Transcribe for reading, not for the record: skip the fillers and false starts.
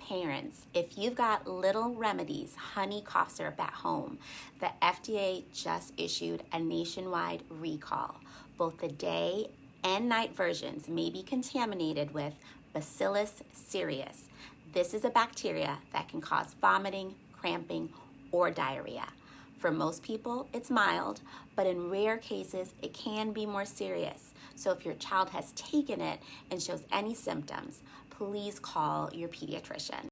Parents, if you've got little Remedies honey cough syrup at home, the FDA just issued a nationwide recall. Both the day and night versions may be contaminated with Bacillus cereus. This is a bacteria that can cause vomiting, cramping, or diarrhea. For most people, it's mild, but in rare cases, it can be more serious. So if your child has taken it and shows any symptoms, please call your pediatrician.